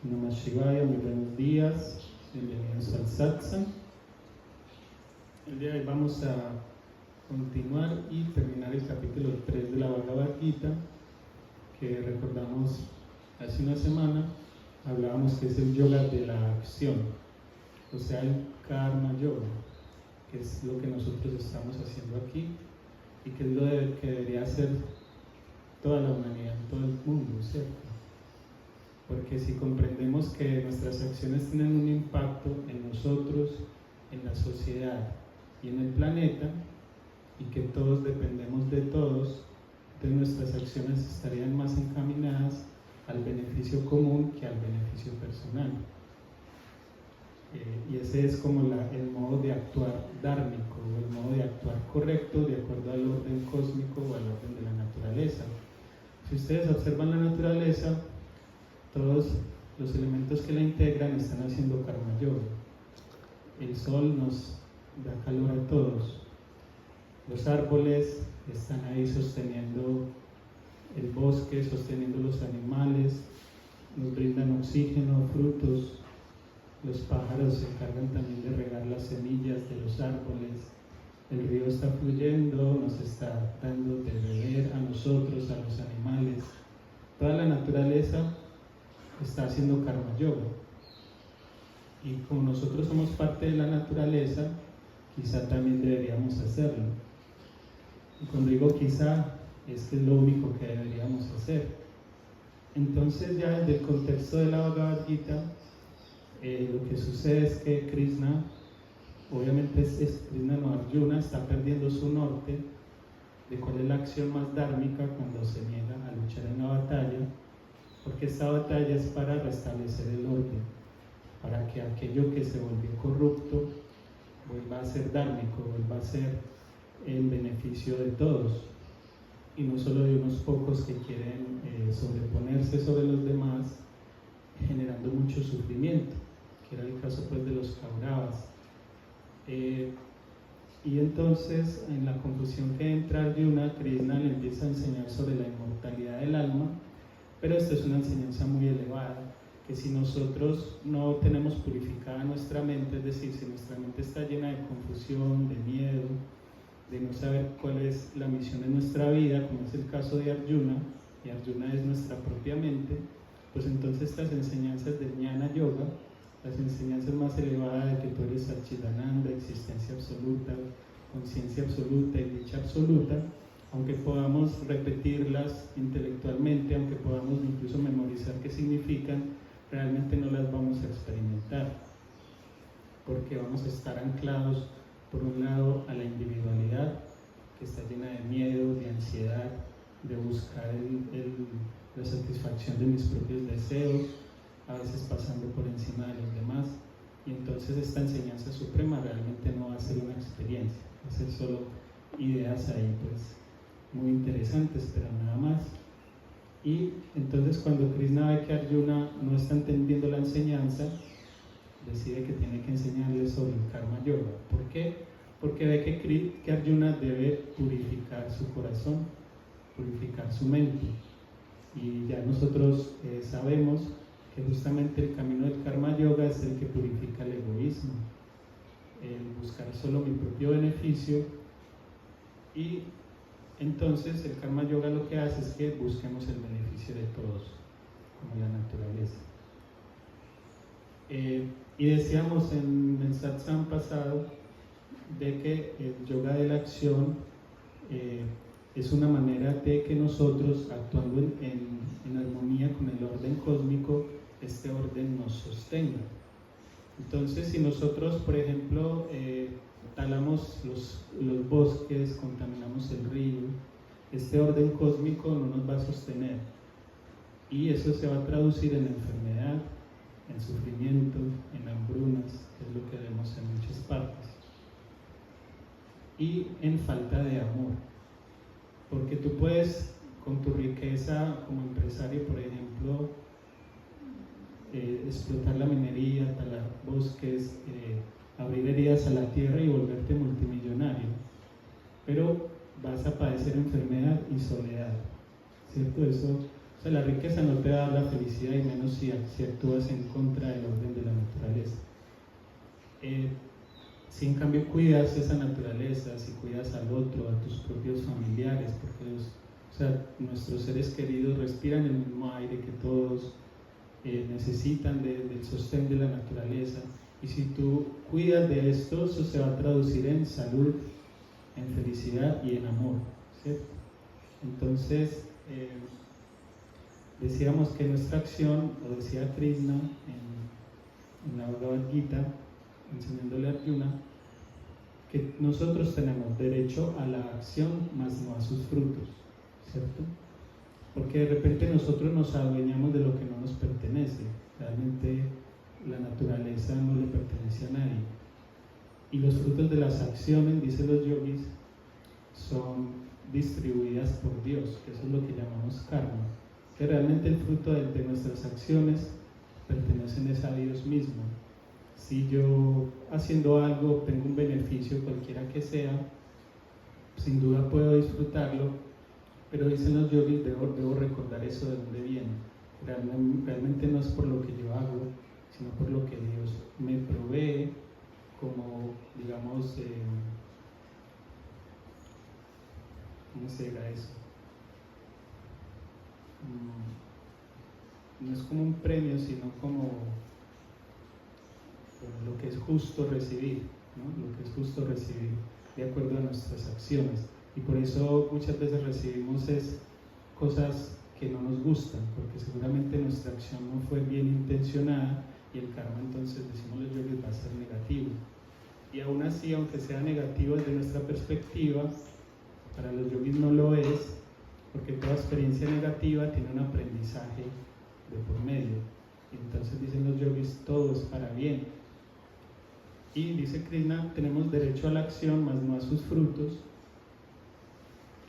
Namah Shivaya, muy buenos días, bienvenidos al Satsang. El día de hoy vamos a continuar y terminar el capítulo 3 de la Bhagavad Gita, que recordamos hace una semana. Hablábamos que es el yoga de la acción, o sea, el karma yoga, que es lo que nosotros estamos haciendo aquí y que es lo que debería hacer toda la humanidad, todo el mundo, ¿cierto? Porque si comprendemos que nuestras acciones tienen un impacto en nosotros, en la sociedad y en el planeta, y que todos dependemos de todos, entonces nuestras acciones estarían más encaminadas al beneficio común que al beneficio personal. Y ese es como el modo de actuar dármico, o el modo de actuar correcto de acuerdo al orden cósmico o al orden de la naturaleza. Si ustedes observan la naturaleza, todos los elementos que la integran están haciendo karma yoga. El sol nos da calor a todos. Los árboles están ahí sosteniendo el bosque, sosteniendo los animales, nos brindan oxígeno, frutos. Los pájaros se encargan también de regar las semillas de los árboles. El río está fluyendo, nos está dando de beber a nosotros, a los animales. Toda la naturaleza está haciendo karma yoga. Y como nosotros somos parte de la naturaleza, quizá también deberíamos hacerlo. Y cuando digo quizá, es que es lo único que deberíamos hacer. Entonces, ya desde el contexto de la Bhagavad Gita, lo que sucede es que Krishna, obviamente Krishna no, Arjuna está perdiendo su norte de cuál es la acción más dármica cuando se niega a luchar en la batalla, porque esta batalla es para restablecer el orden, para que aquello que se volvió corrupto vuelva a ser dármico, vuelva a ser en beneficio de todos, y no solo de unos pocos que quieren sobreponerse sobre los demás, generando mucho sufrimiento, que era el caso pues de los Kauravas. Y entonces, en la confusión que entra Arjuna, Krishna le empieza a enseñar sobre la inmortalidad del alma, pero esta es una enseñanza muy elevada, que si nosotros no tenemos purificada nuestra mente, es decir, si nuestra mente está llena de confusión, de miedo, de no saber cuál es la misión de nuestra vida, como es el caso de Arjuna, y Arjuna es nuestra propia mente, pues entonces estas enseñanzas del Jnana Yoga, las enseñanzas más elevadas de que tú eres Satchidananda, existencia absoluta, conciencia absoluta y dicha absoluta, aunque podamos repetirlas intelectualmente, aunque podamos incluso memorizar qué significan, realmente no las vamos a experimentar, porque vamos a estar anclados, por un lado, a la individualidad, que está llena de miedo, de ansiedad, de buscar la satisfacción de mis propios deseos, a veces pasando por encima de los demás, y entonces esta enseñanza suprema realmente no va a ser una experiencia, va a ser solo ideas ahí, pues, muy interesantes, pero nada más. Y entonces cuando Krishna ve que Arjuna no está entendiendo la enseñanza, decide que tiene que enseñarle sobre el karma yoga. ¿Por qué? Porque ve que Arjuna debe purificar su corazón, purificar su mente. Y ya nosotros sabemos que justamente el camino del karma yoga es el que purifica el egoísmo, el buscar solo mi propio beneficio. Y entonces el karma yoga lo que hace es que busquemos el beneficio de todos, como la naturaleza. Y decíamos en el satsang pasado de que el yoga de la acción es una manera de que nosotros, actuando en armonía con el orden cósmico, este orden nos sostenga. Entonces, si nosotros, por ejemplo, talamos los bosques, contaminamos el río, este orden cósmico no nos va a sostener, y eso se va a traducir en enfermedad, en sufrimiento, en hambrunas, que es lo que vemos en muchas partes, y en falta de amor, porque tú puedes, con tu riqueza como empresario, por ejemplo, explotar la minería, talar bosques, abrir heridas a la tierra y volverte multimillonario, pero vas a padecer enfermedad y soledad, ¿cierto? Eso O sea, la riqueza no te da la felicidad y menos si actúas en contra del orden de la naturaleza. Si en cambio cuidas esa naturaleza, si cuidas al otro, a tus propios familiares, porque nuestros seres queridos respiran el mismo aire que todos, necesitan del sostén de la naturaleza, y si tú cuidas de esto, eso se va a traducir en salud, en felicidad y en amor, ¿cierto? Entonces, decíamos que nuestra acción, lo decía Krishna en la Bhagavad Gita, enseñándole a Arjuna, que nosotros tenemos derecho a la acción, más no a sus frutos, ¿cierto? Porque de repente nosotros nos adueñamos de lo que no nos pertenece. Realmente la naturaleza no le pertenece a nadie. Y los frutos de las acciones, dicen los yogis, son distribuidas por Dios, que eso es lo que llamamos karma. Que realmente el fruto de nuestras acciones pertenecen a Dios mismo. Si yo haciendo algo obtengo un beneficio, cualquiera que sea, sin duda puedo disfrutarlo, pero dicen los yogis, debo recordar eso de dónde viene. Realmente no es por lo que yo hago, sino por lo que Dios me provee, como, digamos, ¿cómo se diga eso? No es como un premio, sino como lo que es justo recibir, ¿no? Lo que es justo recibir de acuerdo a nuestras acciones. Y por eso muchas veces recibimos cosas que no nos gustan, porque seguramente nuestra acción no fue bien intencionada, y el karma, entonces decimos los yogis, va a ser negativo. Y aún así, aunque sea negativo desde nuestra perspectiva, para los yogis no lo es, porque toda experiencia negativa tiene un aprendizaje de por medio. Y entonces dicen los yogis, todo es para bien. Y dice Krishna, tenemos derecho a la acción, mas no a sus frutos.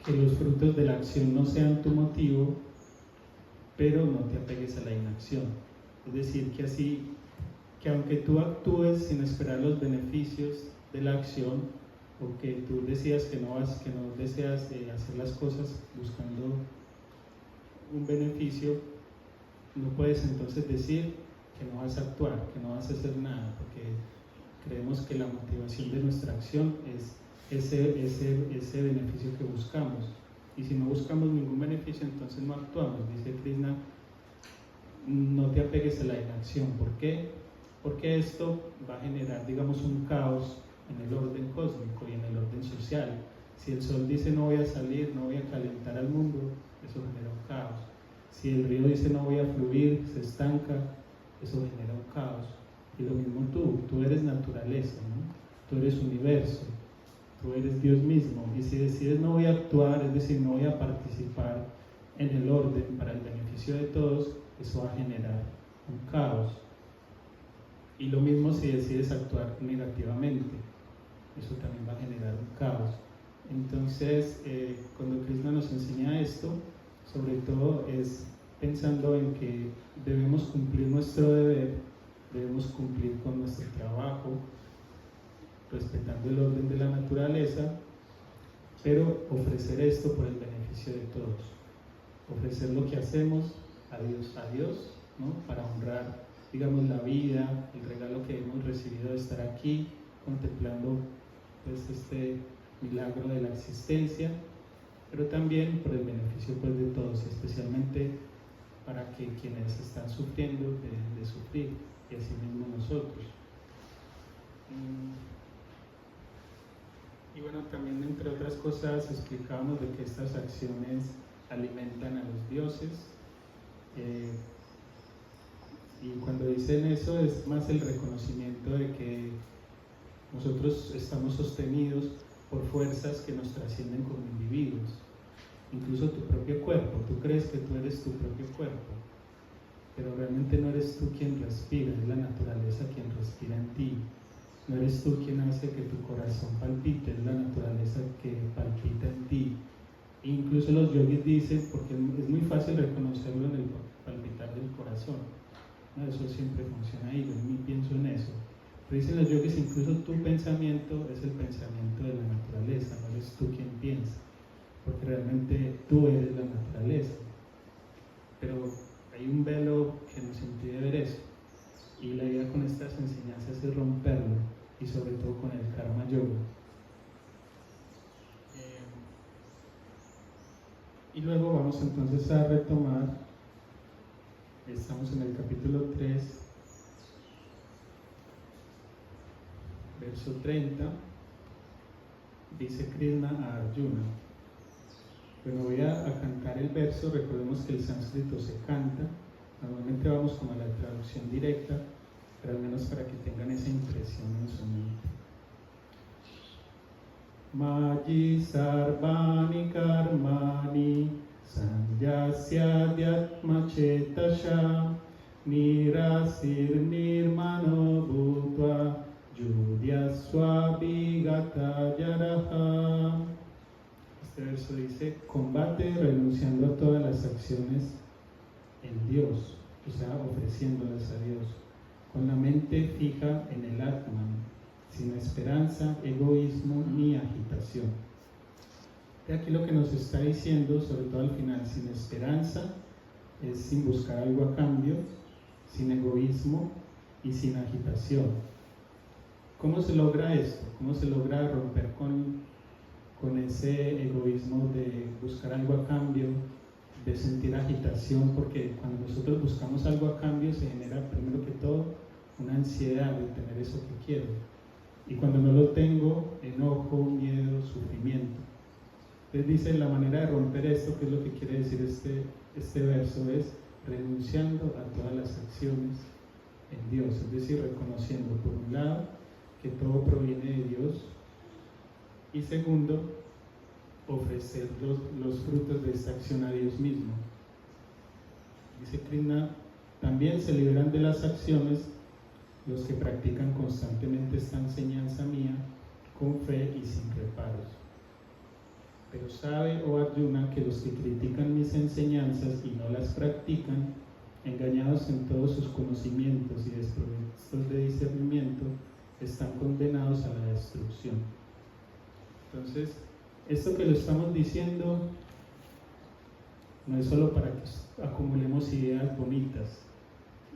Que los frutos de la acción no sean tu motivo, pero no te apegues a la inacción. Es decir, que aunque tú actúes sin esperar los beneficios de la acción, o que tú decidas que no deseas hacer las cosas buscando un beneficio, no puedes entonces decir que no vas a actuar, que no vas a hacer nada, porque creemos que la motivación de nuestra acción es ese beneficio que buscamos. Y si no buscamos ningún beneficio, entonces no actuamos. Dice Krishna, no te apegues a la inacción. ¿Por qué? Porque esto va a generar, digamos, un caos en el orden cósmico y en el orden social. Si el sol dice no voy a salir, no voy a calentar al mundo, eso genera un caos. Si el río dice no voy a fluir, se estanca, eso genera un caos. Y lo mismo tú eres naturaleza, ¿no? Tú eres universo, tú eres Dios mismo. Y si decides no voy a actuar, es decir, no voy a participar en el orden para el beneficio de todos, eso va a generar un caos. Y lo mismo si decides actuar negativamente, eso también va a generar un caos. Entonces, cuando Krishna nos enseña esto, sobre todo es pensando en que debemos cumplir nuestro deber, debemos cumplir con nuestro trabajo, respetando el orden de la naturaleza, pero ofrecer esto por el beneficio de todos. Ofrecer lo que hacemos a Dios, ¿no? Para honrar, digamos, la vida, el regalo que hemos recibido de estar aquí, contemplando pues, este milagro de la existencia, pero también por el beneficio pues, de todos, y especialmente para que quienes están sufriendo de sufrir, y así mismo nosotros. Y bueno, también entre otras cosas explicábamos de que estas acciones alimentan a los dioses, y cuando dicen eso es más el reconocimiento de que nosotros estamos sostenidos por fuerzas que nos trascienden como individuos, incluso tu propio cuerpo. Tú crees que tú eres tu propio cuerpo, pero realmente no eres tú quien respira, es la naturaleza quien respira en ti. No eres tú quien hace que tu corazón palpite, es la naturaleza que palpita en ti. E incluso los yogis dicen, porque es muy fácil reconocerlo en el palpitar del corazón, ¿no? Eso siempre funciona y yo pienso en eso. Pero dicen los yogis, incluso tu pensamiento es el pensamiento de la naturaleza, no eres tú quien piensa, porque realmente tú eres la naturaleza. pero hay un velo que nos impide ver eso. Y la idea con estas enseñanzas es romperlo, y sobre todo con el Karma Yoga. Y luego vamos entonces a retomar, estamos en el capítulo 3, verso 30, dice Krishna a Arjuna. Bueno, voy a cantar el verso. Recordemos que el sánscrito se canta, normalmente vamos como a la traducción directa, pero al menos para que tengan esa impresión en su mente. Maji sarvani karmani sanyasya dhyatma chetasha nirasir nirmano bhutva yudyasva vigata yaraha. Este verso dice: combate renunciando a todas las acciones en Dios, o sea, ofreciéndolas a Dios, con la mente fija en el Atman, sin esperanza, egoísmo ni agitación. Y aquí lo que nos está diciendo, sobre todo al final, sin esperanza es sin buscar algo a cambio, sin egoísmo y sin agitación. ¿Cómo se logra esto? ¿Cómo se logra romper con ese egoísmo de buscar algo a cambio, de sentir agitación? Porque cuando nosotros buscamos algo a cambio se genera primero que todo una ansiedad de tener eso que quiero. Y cuando no lo tengo, enojo, miedo, sufrimiento. Entonces dice, la manera de romper esto, que es lo que quiere decir este verso, es renunciando a todas las acciones en Dios. Es decir, reconociendo por un lado que todo proviene de Dios, y segundo, ofrecer los frutos de esta acción a Dios mismo. Dice Krishna, también se liberan de las acciones los que practican constantemente esta enseñanza mía con fe y sin reparos. Pero sabe, oh Arjuna, que los que critican mis enseñanzas y no las practican, engañados en todos sus conocimientos y desprovistos de discernimiento, están condenados a la destrucción. Entonces, esto que lo estamos diciendo no es solo para que acumulemos ideas bonitas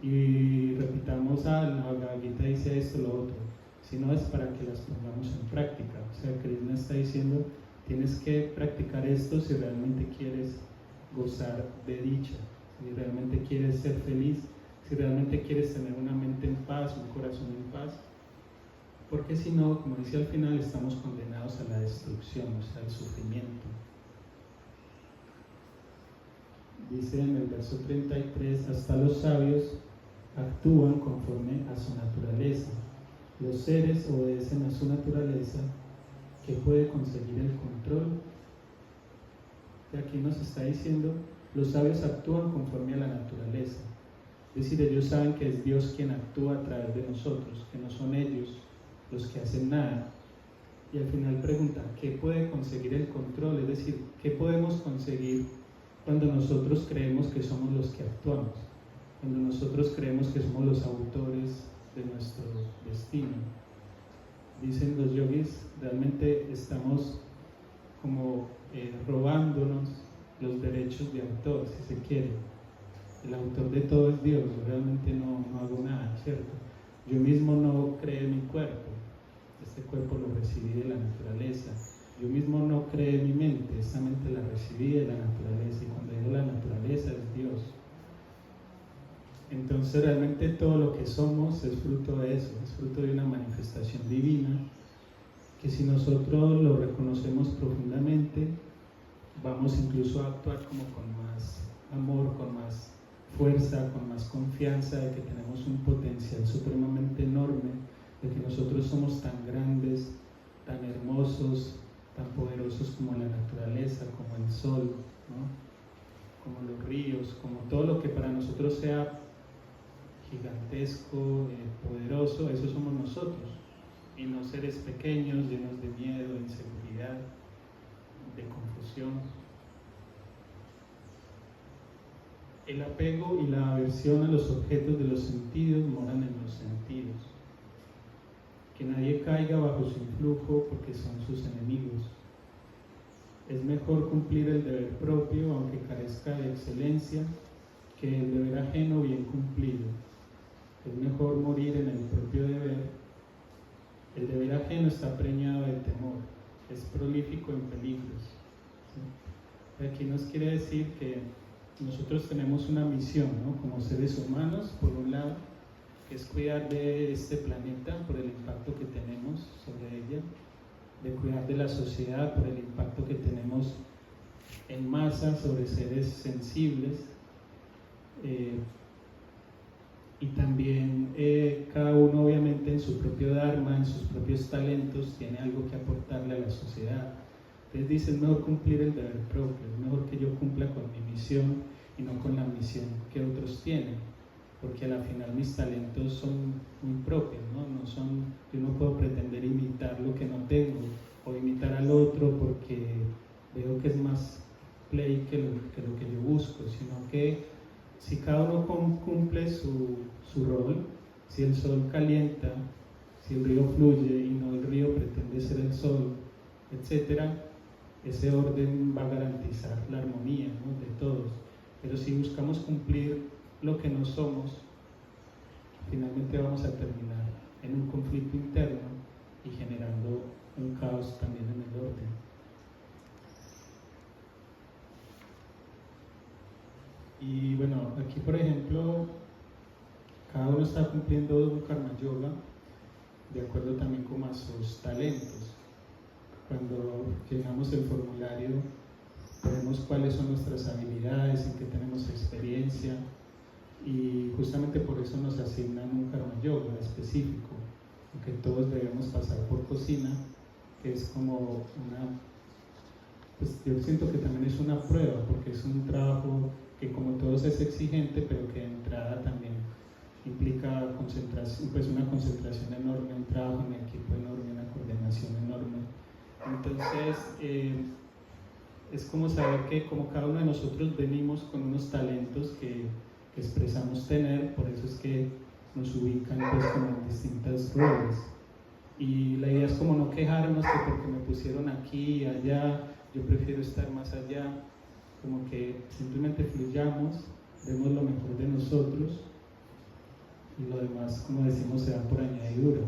y repitamos, la Bhagavad Gita dice esto, lo otro, sino es para que las pongamos en práctica. O sea, Krishna está diciendo, tienes que practicar esto si realmente quieres gozar de dicha, si realmente quieres ser feliz, si realmente quieres tener una mente en paz, un corazón en paz, porque si no, como dice al final, estamos condenados a la destrucción, o sea, al sufrimiento. Dice en el verso 33, hasta los sabios actúan conforme a su naturaleza. Los seres obedecen a su naturaleza, que puede conseguir el control. Y aquí nos está diciendo, los sabios actúan conforme a la naturaleza. Es decir, ellos saben que es Dios quien actúa a través de nosotros, que no son ellos los que hacen nada. Y al final preguntan, ¿qué puede conseguir el control? Es decir, ¿qué podemos conseguir cuando nosotros creemos que somos los que actuamos? Cuando nosotros creemos que somos los autores de nuestro destino. Dicen los yogis, realmente estamos como robándonos los derechos de autor, si se quiere. El autor de todo es Dios, yo realmente no hago nada, ¿cierto? Yo mismo no creé mi cuerpo, este cuerpo lo recibí de la naturaleza. Yo mismo no creé mi mente, esta mente la recibí de la naturaleza, y cuando digo la naturaleza es Dios. Entonces realmente todo lo que somos es fruto de eso, es fruto de una manifestación divina, que si nosotros lo reconocemos profundamente, vamos incluso a actuar como con más amor, con más fuerza, con más confianza de que tenemos un potencial supremamente enorme, de que nosotros somos tan grandes, tan hermosos, tan poderosos como la naturaleza, como el sol, ¿no? Como los ríos, como todo lo que para nosotros sea gigantesco, poderoso, eso somos nosotros, y no seres pequeños, llenos de miedo, de inseguridad, de confusión. El apego y la aversión a los objetos de los sentidos moran en los sentidos. Que nadie caiga bajo su influjo porque son sus enemigos. Es mejor cumplir el deber propio, aunque carezca de excelencia, que el deber ajeno bien cumplido. Es mejor morir en el propio deber. El deber ajeno está preñado de temor, es prolífico en peligros. ¿Sí? Aquí nos quiere decir que nosotros tenemos una misión, ¿no? Como seres humanos, por un lado, que es cuidar de este planeta por el impacto que tenemos sobre ella, de cuidar de la sociedad por el impacto que tenemos en masa sobre seres sensibles, y también cada uno obviamente en su propio dharma, en sus propios talentos, tiene algo que aportarle a la sociedad. Entonces dice, es mejor cumplir el deber propio, es mejor que yo cumpla con mi misión y no con la misión que otros tienen, porque al final mis talentos son muy propios, ¿no? No son, yo no puedo pretender imitar lo que no tengo o imitar al otro porque veo que es más play que lo que yo busco, sino que si cada uno cumple su rol, si el sol calienta, si el río fluye y no el río pretende ser el sol, etc., ese orden va a garantizar la armonía, ¿no?, de todos. Pero si buscamos cumplir lo que no somos, finalmente vamos a terminar en un conflicto interno y generando un caos también en el orden. Y bueno, aquí por ejemplo, cada uno está cumpliendo un karma yoga de acuerdo también como a sus talentos. Cuando llenamos el formulario, vemos cuáles son nuestras habilidades, en qué tenemos experiencia, y justamente por eso nos asignan un karma yoga específico, aunque todos debemos pasar por cocina, que es como una, pues yo siento que también es una prueba, porque es un trabajo que como todos es exigente, pero que de entrada también implica concentración, pues una concentración enorme, un trabajo en equipo enorme, una coordinación enorme. Entonces, es como saber que como cada uno de nosotros venimos con unos talentos que expresamos tener, por eso es que nos ubican pues como en distintos roles. Y la idea es como no quejarnos que porque me pusieron aquí y allá, yo prefiero estar más allá, como que simplemente fluyamos, demos lo mejor de nosotros y lo demás, como decimos, se da por añadidura.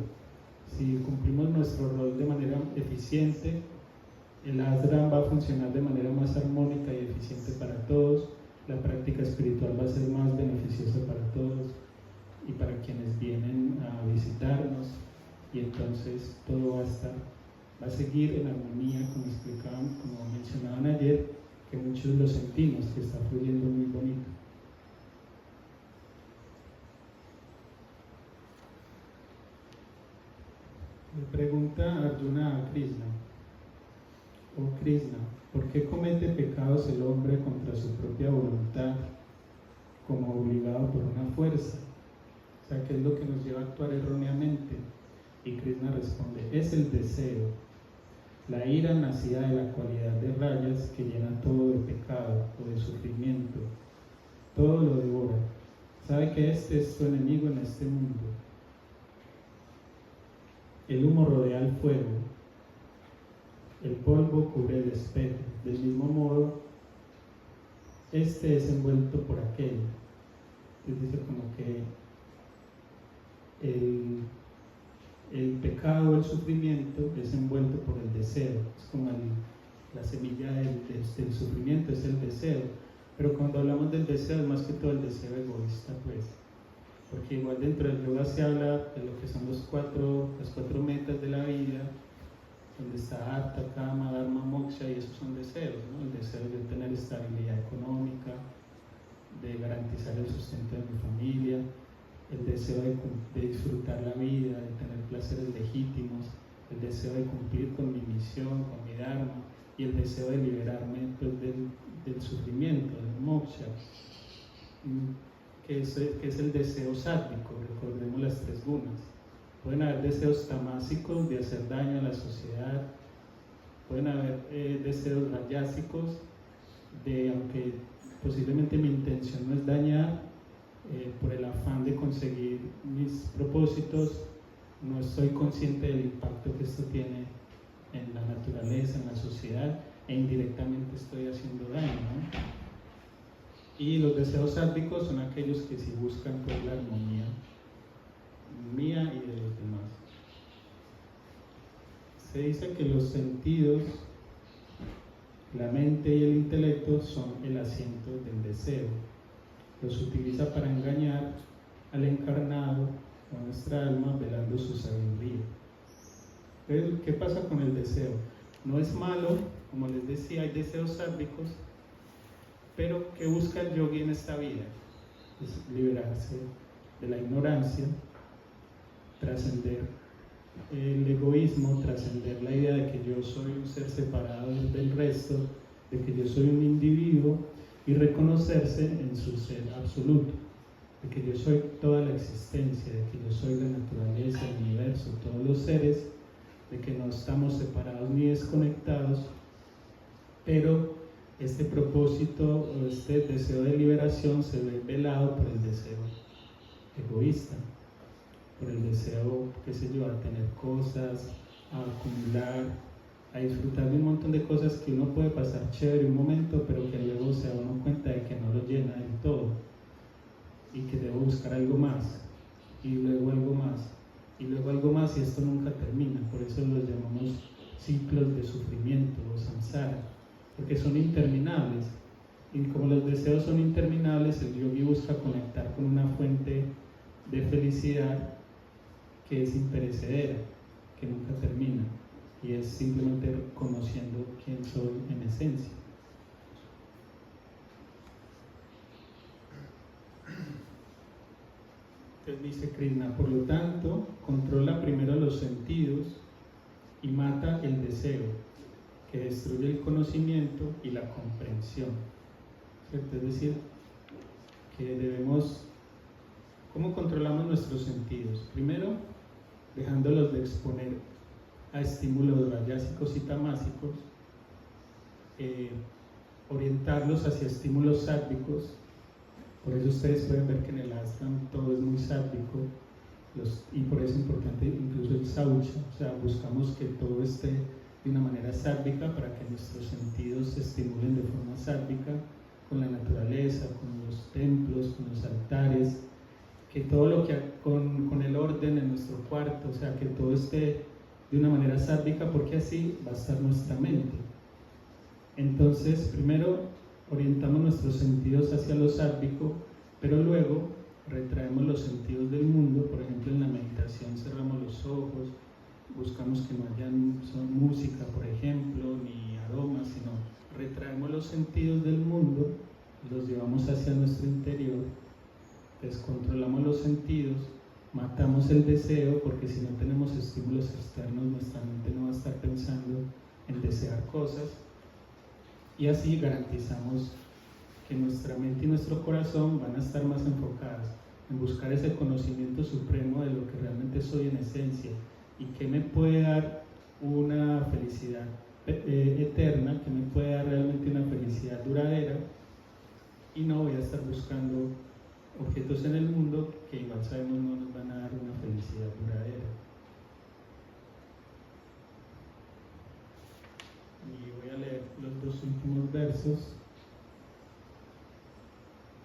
Si cumplimos nuestro rol de manera eficiente, el ashram va a funcionar de manera más armónica y eficiente para todos, la práctica espiritual va a ser más beneficiosa para todos y para quienes vienen a visitarnos, y entonces todo va a seguir en armonía, como explicaban, como mencionaban ayer, que muchos lo sentimos, que está fluyendo muy bonito. Le pregunta Arjuna a Krishna: oh Krishna, ¿por qué comete pecados el hombre contra su propia voluntad, como obligado por una fuerza? O sea, ¿qué es lo que nos lleva a actuar erróneamente? Y Krishna responde: es el deseo, la ira nacida de la cualidad de rayas que llena todo de pecado o de sufrimiento, todo lo devora. Sabe que este es su enemigo en este mundo. El humo rodea el fuego, el polvo cubre el espejo. Del mismo modo, este es envuelto por aquel. Entonces dice como que el pecado, el sufrimiento es envuelto por el deseo. Es como la semilla del sufrimiento es el deseo. Pero cuando hablamos del deseo, es más que todo el deseo egoísta, pues. Porque igual dentro del yoga se habla de lo que son las cuatro metas de la vida, donde está Artha, Kama, Dharma, Moksha, y esos son deseos, ¿no? El deseo de tener estabilidad económica, de garantizar el sustento de mi familia, el deseo de disfrutar la vida, de tener placeres legítimos, el deseo de cumplir con mi misión, con mi dharma, y el deseo de liberarme pues, del sufrimiento, del moksha, que es el deseo sádvico. Recordemos las tres gunas. Pueden haber deseos tamásicos de hacer daño a la sociedad, pueden haber deseos rayásicos de, aunque posiblemente mi intención no es dañar, por el afán de conseguir mis propósitos, no estoy consciente del impacto que esto tiene en la naturaleza, en la sociedad, e indirectamente estoy haciendo daño, ¿no? Y los deseos sádvicos son aquellos que sí buscan pues la armonía mía y de los demás. Se dice que los sentidos, la mente y el intelecto son el asiento del deseo. Los utiliza para engañar al encarnado o a nuestra alma velando su sabiduría. Entonces, ¿qué pasa con el deseo? No es malo, como les decía, hay deseos sádvicos, pero ¿qué busca el yogi en esta vida? Es liberarse de la ignorancia, trascender el egoísmo, trascender la idea de que yo soy un ser separado del resto, de que yo soy un individuo, y reconocerse en su ser absoluto, de que yo soy toda la existencia, de que yo soy la naturaleza, el universo, todos los seres, de que no estamos separados ni desconectados, pero este propósito o este deseo de liberación se ve velado por el deseo egoísta, por el deseo, qué sé yo, a tener cosas, a acumular, a disfrutar de un montón de cosas que uno puede pasar chévere un momento, pero que luego se da uno cuenta de que no lo llena del todo y que debo buscar algo más y luego algo más y luego algo más, y esto nunca termina. Por eso los llamamos ciclos de sufrimiento o samsara, porque son interminables, y como los deseos son interminables, el yogi busca conectar con una fuente de felicidad que es imperecedera, que nunca termina, y es simplemente conociendo quién soy en esencia. Entonces dice Krishna, por lo tanto, controla primero los sentidos y mata el deseo, que destruye el conocimiento y la comprensión. ¿Cierto? Es decir, que debemos, ¿cómo controlamos nuestros sentidos? Primero, dejándolos de exponer a estímulos rayásicos y tamásicos, orientarlos hacia estímulos sádvicos. Por eso ustedes pueden ver que en el ashram todo es muy sádvico, y por eso es importante incluso el saucha, o sea, buscamos que todo esté de una manera sádvica para que nuestros sentidos se estimulen de forma sádvica con la naturaleza, con los templos, con los altares, que todo lo que con el orden en nuestro cuarto, o sea, que todo esté de una manera sádvica, porque así va a estar nuestra mente. Entonces, primero orientamos nuestros sentidos hacia lo sádvico, pero luego retraemos los sentidos del mundo. Por ejemplo, en la meditación cerramos los ojos, buscamos que no haya música, por ejemplo, ni aromas, sino retraemos los sentidos del mundo, los llevamos hacia nuestro interior, descontrolamos los sentidos, matamos el deseo, porque si no tenemos estímulos externos, nuestra mente no va a estar pensando en desear cosas, y así garantizamos que nuestra mente y nuestro corazón van a estar más enfocados en buscar ese conocimiento supremo de lo que realmente soy en esencia y que me puede dar una felicidad eterna, que me puede dar realmente una felicidad duradera, y no voy a estar buscando objetos en el mundo que igual sabemos no nos van a dar una felicidad duradera. Y voy a leer los dos últimos versos.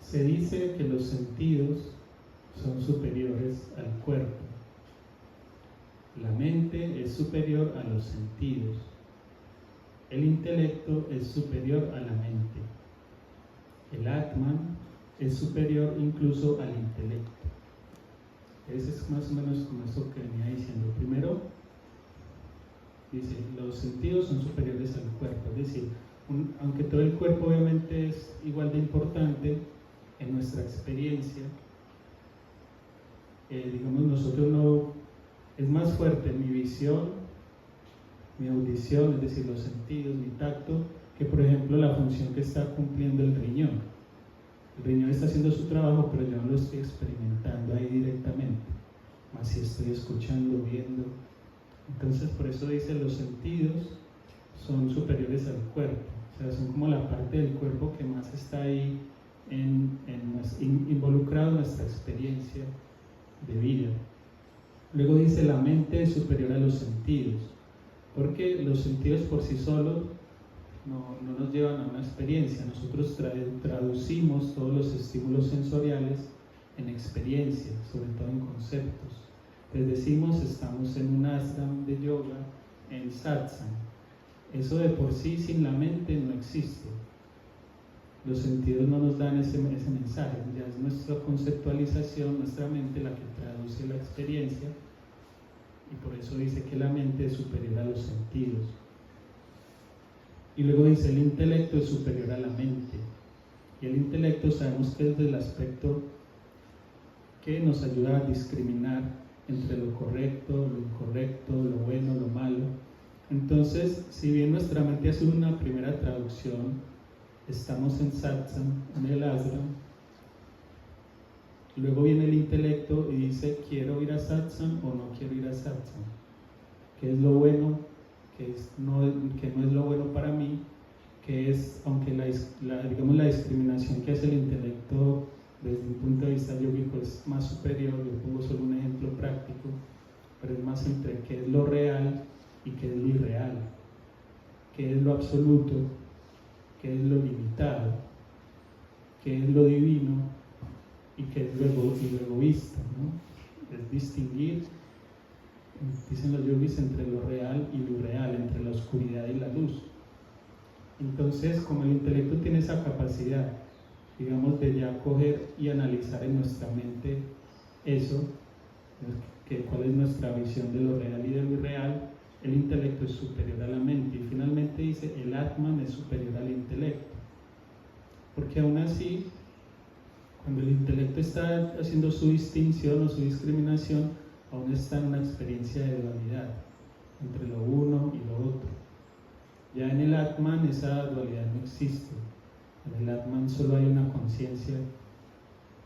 Se dice que los sentidos son superiores al cuerpo. La mente es superior a los sentidos. El intelecto es superior a la mente. El Atman es superior incluso al intelecto. Ese es más o menos como eso que venía diciendo. Primero, dice, los sentidos son superiores al cuerpo. Es decir, aunque todo el cuerpo obviamente es igual de importante en nuestra experiencia, digamos, nosotros no, es más fuerte mi visión, mi audición, es decir, los sentidos, mi tacto, que por ejemplo la función que está cumpliendo el riñón. El riñón está haciendo su trabajo, pero yo no lo estoy experimentando ahí directamente, más si estoy escuchando, viendo. Entonces, por eso dice, los sentidos son superiores al cuerpo, o sea, son como la parte del cuerpo que más está ahí involucrado en nuestra experiencia de vida. Luego dice, la mente es superior a los sentidos, porque los sentidos por sí solos no nos llevan a una experiencia. Nosotros traducimos todos los estímulos sensoriales en experiencias, sobre todo en conceptos. Les decimos, estamos en un ashram de yoga, en satsang. Eso de por sí, sin la mente, no existe. Los sentidos no nos dan ese mensaje, ya es nuestra conceptualización, nuestra mente la que traduce la experiencia, y por eso dice que la mente es superior a los sentidos. Y luego dice, el intelecto es superior a la mente. Y el intelecto sabemos que es del aspecto que nos ayuda a discriminar entre lo correcto, lo incorrecto, lo bueno, lo malo. Entonces, si bien nuestra mente hace una primera traducción, estamos en satsang, en el ashram, luego viene el intelecto y dice, ¿quiero ir a satsang o no quiero ir a satsang? ¿Qué es lo bueno? ¿Qué no es lo bueno para mí? Que es, aunque digamos, la discriminación que hace el intelecto desde un punto de vista yógico es más superior, yo pongo solo un ejemplo práctico, pero es más entre qué es lo real y qué es lo irreal, qué es lo absoluto, qué es lo limitado, qué es lo divino y qué es lo egoísta, ¿no? Es distinguir, dicen los yogis, entre lo real y lo irreal, entre la oscuridad y la luz. Entonces, como el intelecto tiene esa capacidad, digamos, de ya coger y analizar en nuestra mente eso, cuál es nuestra visión de lo real y de lo irreal, el intelecto es superior a la mente. Y finalmente dice, el Atman es superior al intelecto. Porque aún así, cuando el intelecto está haciendo su distinción o su discriminación, aún está en una experiencia de dualidad entre lo uno y lo otro. Ya en el Atman esa dualidad no existe. En el Atman solo hay una conciencia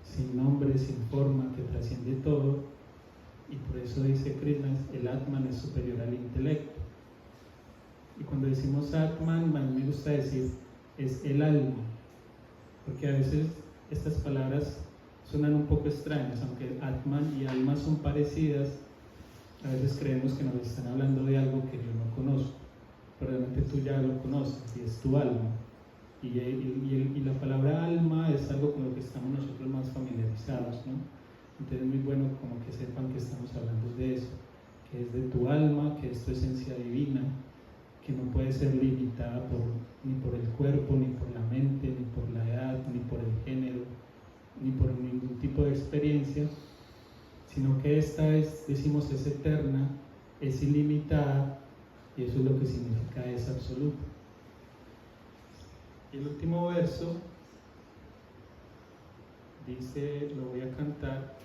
sin nombre, sin forma, que trasciende todo. Y por eso dice Krishna, el Atman es superior al intelecto. Y cuando decimos Atman, a mí me gusta decir, es el alma. Porque a veces estas palabras suenan un poco extrañas, aunque Atman y alma son parecidas, a veces creemos que nos están hablando de algo que yo no conozco, pero realmente tú ya lo conoces y es tu alma. Y la palabra alma es algo con lo que estamos nosotros más familiarizados, ¿no? Entonces es muy bueno como que sepan que estamos hablando de eso, que es de tu alma, que es tu esencia divina, que no puede ser limitada ni por el cuerpo, ni por la mente, ni por la edad, ni por el género, ni por ningún tipo de experiencia, sino que esta es eterna, es ilimitada, y eso es lo que significa es absoluto. Y el último verso dice, lo voy a cantar,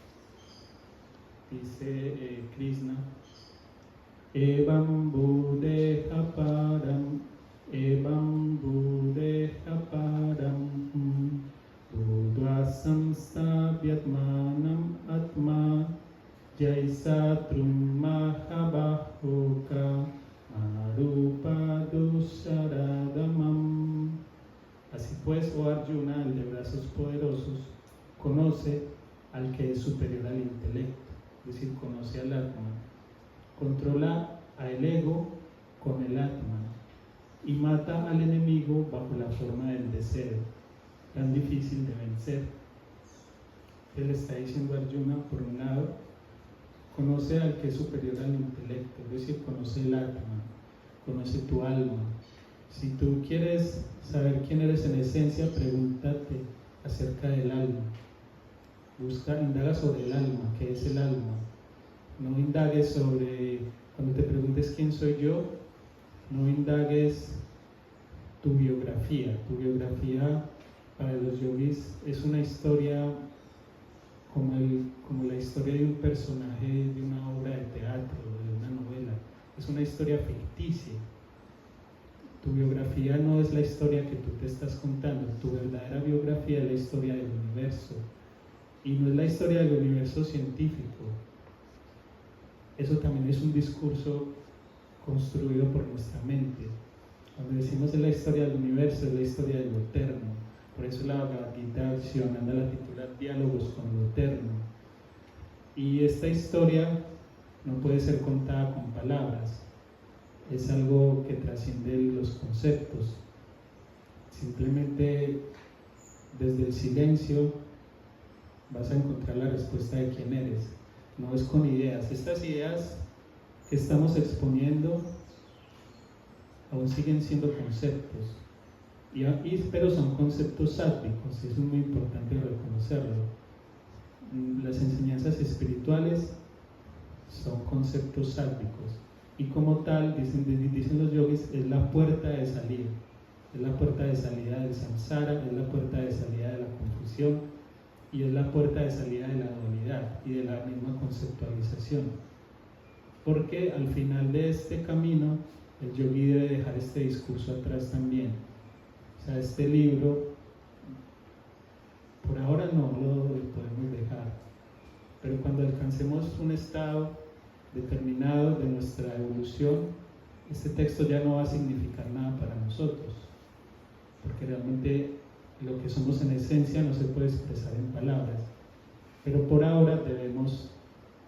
dice Krishna, Evam Buddha Param, Evam Buddha Param, Buddha Samstavyatmanam Atma, Jaisatrum Mahabahoka, Arupa Dusharadamam. Así pues, oh Arjuna, el de brazos poderosos, conoce al que es superior al intelecto, es decir, conoce al Atman, controla al ego con el Atman y mata al enemigo bajo la forma del deseo, tan difícil de vencer. Él está diciendo a Arjuna, por un lado, conoce al que es superior al intelecto, es decir, conoce el Atman, conoce tu alma. Si tú quieres saber quién eres en esencia, pregúntate acerca del alma. Indaga sobre el alma, qué es el alma. No indagues sobre, cuando te preguntes quién soy yo, no indagues tu biografía. Tu biografía para los yogis es una historia como la historia de un personaje de una obra de teatro, de una novela. Es una historia ficticia. Tu biografía no es la historia que tú te estás contando. Tu verdadera biografía es la historia del universo. Y no es la historia del universo científico. Eso también es un discurso construido por nuestra mente. Cuando decimos es la historia del universo, es la historia de lo eterno. Por eso la Bhagavad Gita Shivananda la titula Diálogos con lo eterno. Y esta historia no puede ser contada con palabras. Es algo que trasciende los conceptos. simplemente desde el silencio vas a encontrar la respuesta de quién eres. No es con ideas. Estas ideas que estamos exponiendo aún siguen siendo conceptos, pero son conceptos sádicos, y eso es muy importante reconocerlo. Las enseñanzas espirituales son conceptos sádicos, y como tal, dicen los yogis, es la puerta de salida. Es la puerta de salida del samsara, es la puerta de salida de la confusión, y es la puerta de salida de la dualidad y de la misma conceptualización. Porque al final de este camino, el yogi debe dejar este discurso atrás también. O sea, este libro, por ahora no lo podemos dejar, pero cuando alcancemos un estado determinado de nuestra evolución, este texto ya no va a significar nada para nosotros, porque realmente lo que somos en esencia no se puede expresar en palabras. Pero por ahora debemos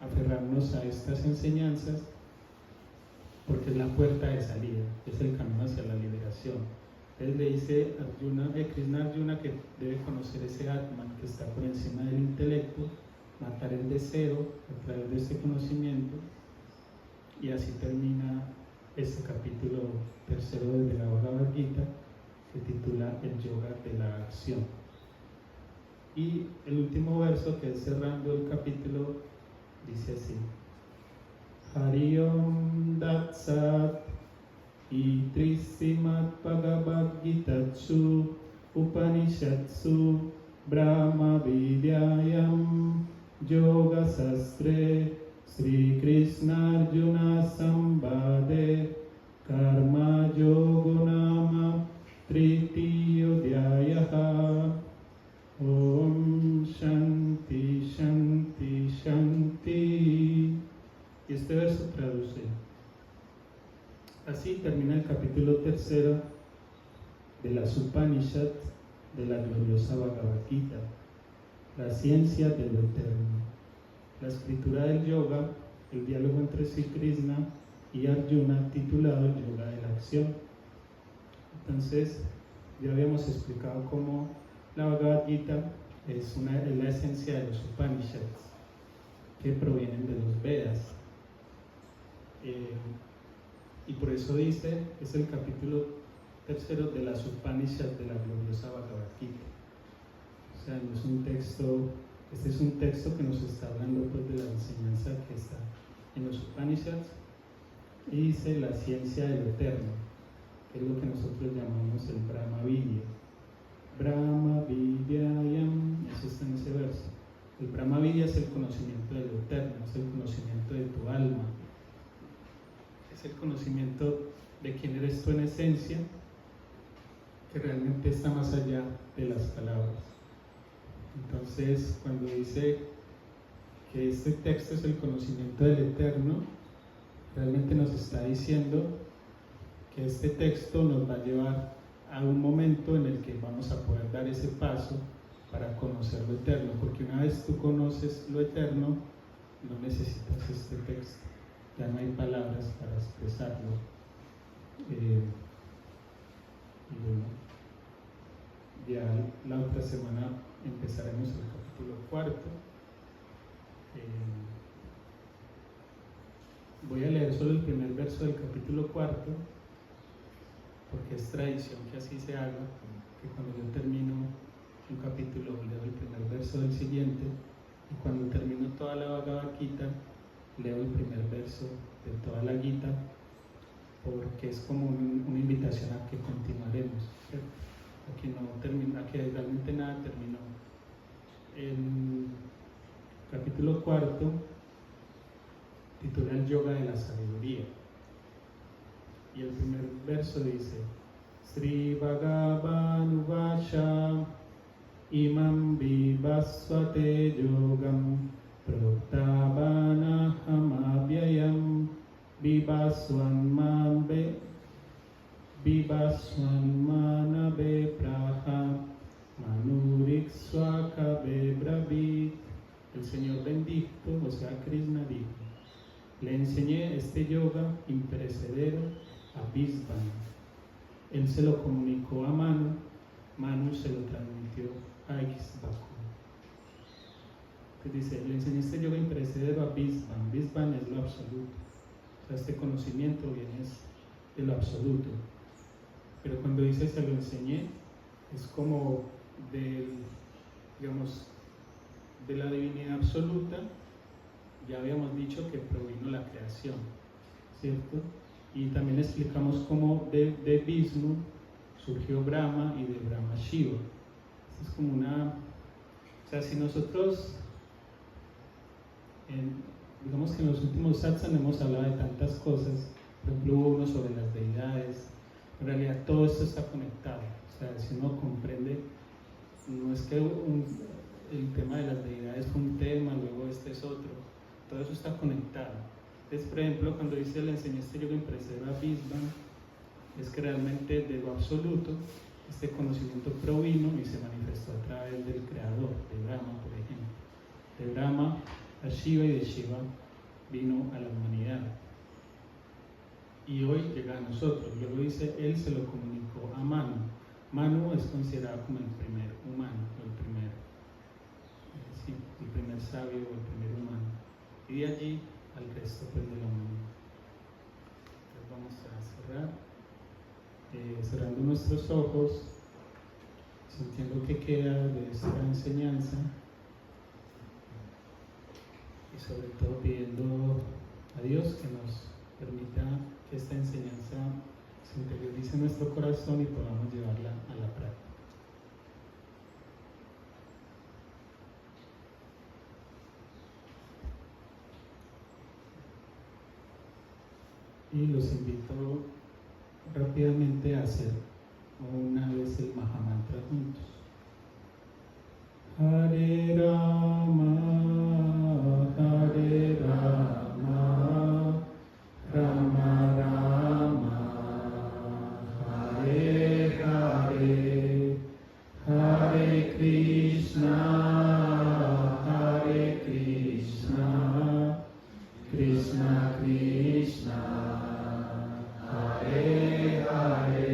aferrarnos a estas enseñanzas, porque es la puerta de salida, es el camino hacia la liberación. Él le dice a Krishna Arjuna que debe conocer ese Atman que está por encima del intelecto, matar el deseo a través de este conocimiento, y así termina este capítulo tercero de la Bhagavad Gita, que titula El Yoga de la Acción. Y el último verso, que es cerrando el capítulo, dice así: Hari Om Datsat Itri Srimad Bhagavad Gitatsu Upanishatsu Brahma Vidyayam Yoga Sastre Sri Krishna Arjuna Sambade Karma Yogo Nama Tritiyo Dhyayaha. Om Shanti Shanti Shanti. Y este verso traduce: así termina el capítulo tercero de las Upanishad de la gloriosa Bhagavad Gita, la ciencia de lo eterno, la escritura del yoga, el diálogo entre Sri Krishna y Arjuna, titulado Yoga de la Acción. Entonces, ya habíamos explicado cómo la Bhagavad Gita es la esencia de los Upanishads, que provienen de los Vedas. Y por eso dice, es el capítulo tercero de las Upanishads de la gloriosa Bhagavad Gita. O sea, no es un texto, este es un texto que nos está hablando pues de la enseñanza que está en los Upanishads, y dice la ciencia de lo eterno, que es lo que nosotros llamamos el Brahma Vidya. Brahma Vidyayam, eso está en ese verso. El Brahma Vidya es el conocimiento de lo eterno, es el conocimiento de tu alma, es el conocimiento de quién eres tú en esencia, que realmente está más allá de las palabras. Entonces, cuando dice que este texto es el conocimiento del eterno, realmente nos está diciendo que este texto nos va a llevar a un momento en el que vamos a poder dar ese paso para conocer lo eterno, porque una vez tú conoces lo eterno, no necesitas este texto, ya no hay palabras para expresarlo. Y bueno, ya la otra semana empezaremos el capítulo 4. Voy a leer solo el primer verso del capítulo 4, porque es tradición que así se haga, que cuando yo termino un capítulo leo el primer verso del siguiente, y cuando termino toda la Bhagavad Gita leo el primer verso de toda la Gita, porque es como una invitación a que continuaremos, ¿cierto? A que realmente nada terminó. El capítulo 4 titula El Yoga de la Sabiduría, y el primer verso dice: Sri Bhagavan Uvasha Imam Vivasvate Yogam Proktavanaham Avyayam Vivasvanmanabe Praha Manuriksvakabe Bravit. El Señor bendito, o sea Krishna, dijo: le enseñé este yoga imperecedero a Visvan. Él se lo comunicó a Manu, Manu se lo transmitió a Ixbaku. Dice, le enseñaste yoga imprecedero a Bisban. Bisban es lo absoluto. O sea, este conocimiento viene de lo absoluto. Pero cuando dice se lo enseñé, es como digamos, de la divinidad absoluta. Ya habíamos dicho que provino la creación, ¿cierto? Y también explicamos cómo de Vishnu surgió Brahma y de Brahma Shiva. Es como o sea, si nosotros, digamos que en los últimos satsang hemos hablado de tantas cosas, por ejemplo hubo uno sobre las deidades, en realidad todo esto está conectado. O sea, si uno comprende, no es que el tema de las deidades fue un tema, luego este es otro, todo eso está conectado. Entonces, por ejemplo, cuando dice le enseñaste yoga imprecedero a Bisban, es que realmente de lo absoluto este conocimiento provino y se manifestó a través del creador, de Brahma, por ejemplo. De Brahma a Shiva y de Shiva vino a la humanidad. Y hoy llega a nosotros. Luego dice, él se lo comunicó a Manu. Manu es considerado como el primer humano, el primer sabio o el primer humano. Y de allí al resto pues, de la humanidad. Entonces vamos a cerrar. Cerrando nuestros ojos, sintiendo que queda de esta enseñanza y sobre todo pidiendo a Dios que nos permita que esta enseñanza se interiorice en nuestro corazón y podamos llevarla a la práctica. Y los invito rápidamente a hacer una vez el Mahamantra juntos. Hare Rama, Hare Rama, Rama Rama, Hare Hare, Hare Krishna, Hare Krishna, Krishna Krishna, Hare Hare.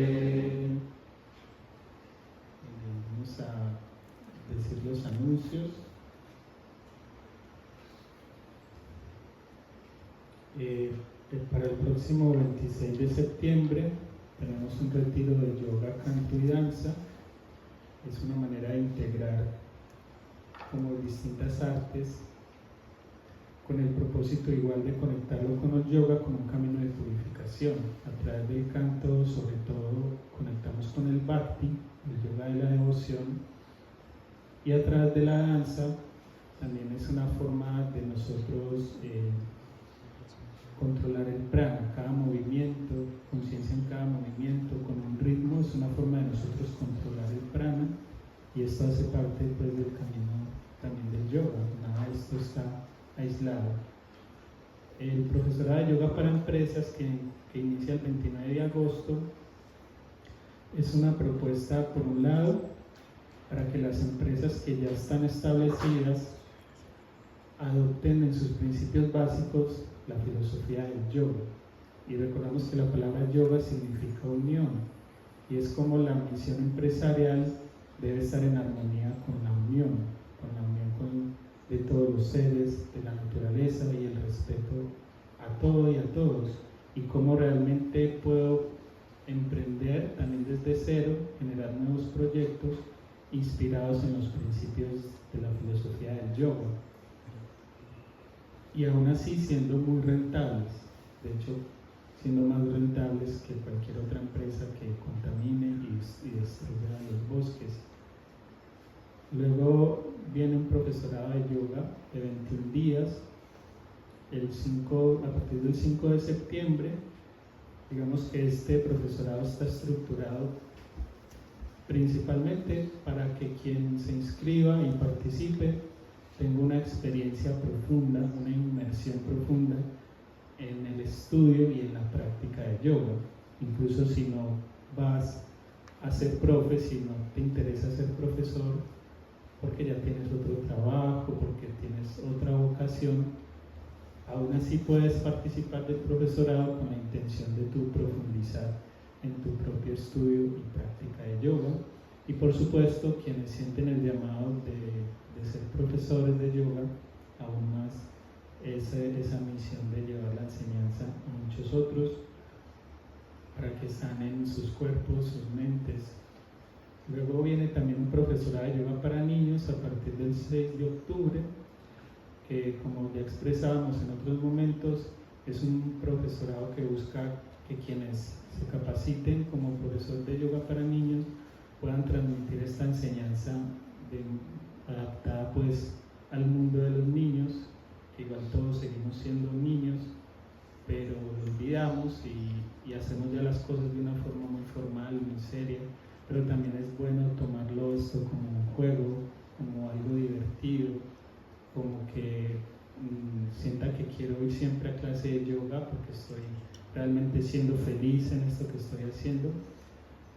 Vamos a decir los anuncios. Para el próximo 26 de septiembre tenemos un retiro de yoga, canto y danza. Es una manera de integrar como distintas artes con el propósito igual de conectarlo con el yoga con un camino de purificación. A través del canto, sobre todo, conectamos con el bhakti, el yoga de la devoción, y a través de la danza también es una forma de nosotros controlar el prana, cada movimiento, conciencia en cada movimiento, con un ritmo, es una forma de nosotros controlar el prana, y esto hace parte pues, del camino también del yoga. Nada de esto está aislado. El profesorado de yoga para empresas que inicia el 29 de agosto es una propuesta, por un lado, para que las empresas que ya están establecidas adopten en sus principios básicos la filosofía del yoga. Y recordamos que la palabra yoga significa unión, y es como la misión empresarial debe estar en armonía con la unión de todos los seres, de la naturaleza y el respeto a todo y a todos, y cómo realmente puedo emprender también desde cero, generar nuevos proyectos inspirados en los principios de la filosofía del yoga, y aún así siendo muy rentables, de hecho siendo más rentables que cualquier otra empresa que contamine y destruya los bosques. Luego viene un profesorado de yoga de 21 días, a partir del 5 de septiembre. Digamos que este profesorado está estructurado principalmente para que quien se inscriba y participe tenga una experiencia profunda, una inmersión profunda en el estudio y en la práctica de yoga. Incluso si no vas a ser profe, si no te interesa ser profesor, porque ya tienes otro trabajo, porque tienes otra vocación, aún así puedes participar del profesorado con la intención de tú profundizar en tu propio estudio y práctica de yoga. Y por supuesto, quienes sienten el llamado de ser profesores de yoga, aún más esa misión de llevar la enseñanza a muchos otros, para que sanen sus cuerpos, sus mentes. Luego viene también un profesorado de yoga para niños a partir del 6 de octubre, que como ya expresábamos en otros momentos, es un profesorado que busca que quienes se capaciten como profesor de yoga para niños puedan transmitir esta enseñanza adaptada pues al mundo de los niños, que igual todos seguimos siendo niños, pero lo olvidamos y hacemos ya las cosas de una forma muy formal, muy seria, pero también es bueno tomarlo esto como un juego, como algo divertido, como que sienta que quiero ir siempre a clase de yoga porque estoy realmente siendo feliz en esto que estoy haciendo.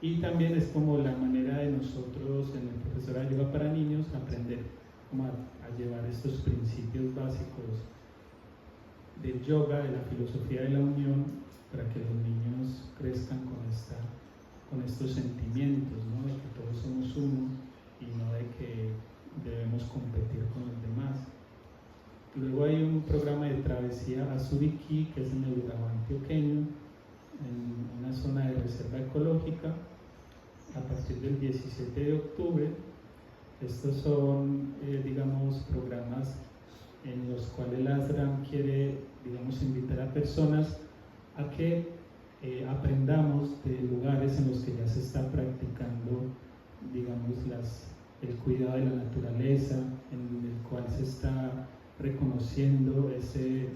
Y también es como la manera de nosotros en el profesorado de yoga para niños aprender como a llevar estos principios básicos del yoga, de la filosofía de la unión, para que los niños crezcan con estos sentimientos, ¿no? De que todos somos uno y no de que debemos competir con los demás. Luego hay un programa de travesía a Suriki, que es en el Urabá antioqueño, en una zona de reserva ecológica, a partir del 17 de octubre. Estos son, digamos, programas en los cuales el ASRAM quiere, digamos, invitar a personas a que aprendamos de lugares en los que ya se está practicando, digamos, el cuidado de la naturaleza, en el cual se está reconociendo ese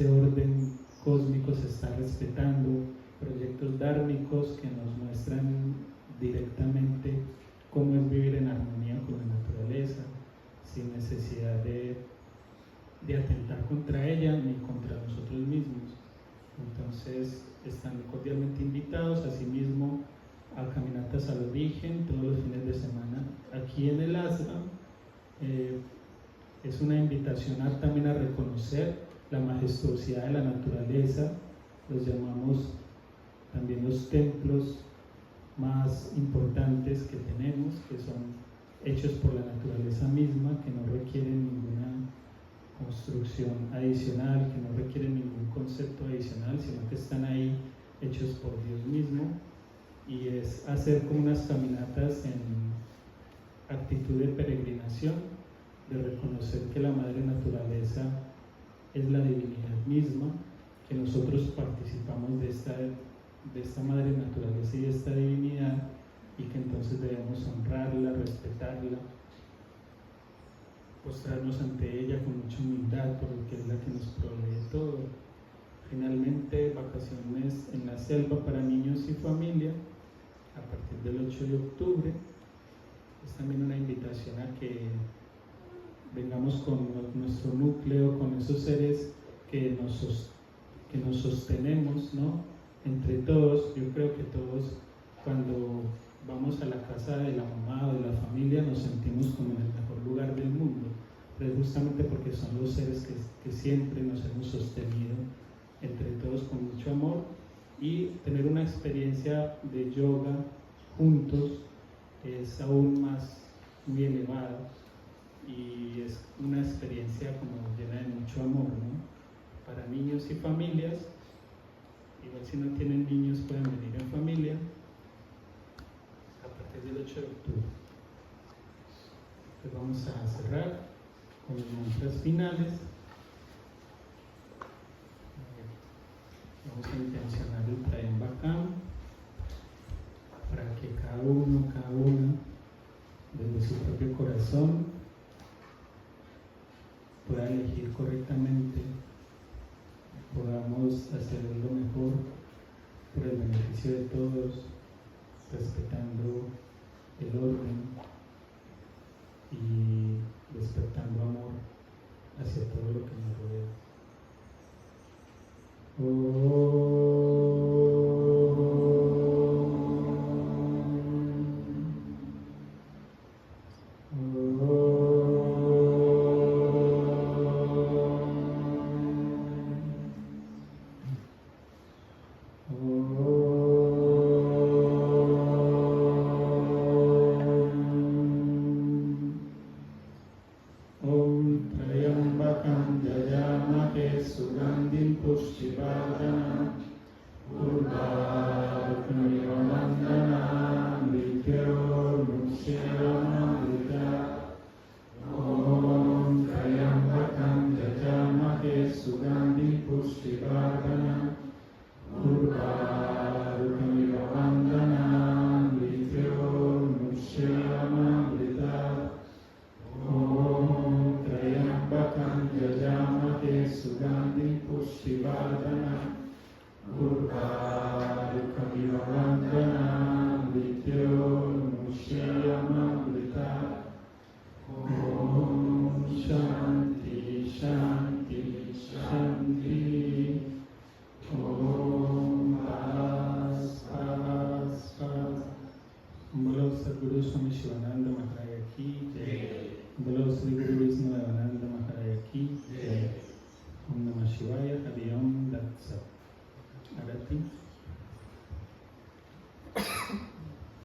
orden cósmico, se está respetando, proyectos dármicos que nos muestran directamente cómo es vivir en armonía con la naturaleza, sin necesidad de atentar contra ella ni contra nosotros mismos. Entonces están cordialmente invitados, asimismo, a caminatas al origen todos los fines de semana aquí en el ashram. Es una invitación también a reconocer la majestuosidad de la naturaleza. Los llamamos también los templos más importantes que tenemos, que son hechos por la naturaleza misma, que no requieren ninguna construcción adicional, que no requieren ningún concepto adicional, sino que están ahí hechos por Dios mismo. Y es hacer como unas caminatas en actitud de peregrinación, de reconocer que la madre naturaleza es la divinidad misma, que nosotros participamos de esta madre naturaleza y de esta divinidad, y que entonces debemos honrarla, respetarla, postrarnos ante ella con mucha humildad, porque es la que nos provee todo. Finalmente, vacaciones en la selva para niños y familia a partir del 8 de octubre. Es también una invitación a que vengamos con nuestro núcleo, con esos seres que nos sostenemos, ¿no? Entre todos. Yo creo que todos, cuando vamos a la casa de la mamá o de la familia, nos sentimos como en el mejor lugar del mundo, pero es justamente porque son los seres que siempre nos hemos sostenido entre todos con mucho amor. Y tener una experiencia de yoga juntos es aún más muy elevada, y es una experiencia como llena de mucho amor, ¿no? Para niños y familias. Igual si no tienen niños pueden venir en familia a partir del 8 de octubre. Entonces vamos a cerrar con los mantras finales. Vamos a intencionar el Trayambakam para que cada uno, cada una, desde su propio corazón, pueda elegir correctamente, podamos hacer lo mejor por el beneficio de todos, respetando el orden y despertando amor hacia todo lo que nos rodea. Sugandhim Pushtivardhanam Urvarukamiva Vandanam Vidyormukshiramamrita Om Trayambakam Jajamake Sugandhim Pushtivardhanam Urvarukamiva Vandanam Vidyormukshiramamrita Om Trayambakam Jajamake Sugandhim Pushtivardhanam Urvarukamiva Vandanam Vidyormukshiramamrita Om Shanti Shanti Shanti Om Bas Bas Bas. Bolo Sadguru Swami Shivananda Maharaj Ki Jai. Bolo Sri Guru Vishnu Devananda Maharaj Ki Jai. Om Namah Shivaya. Hari Om Tat Sat. Arati.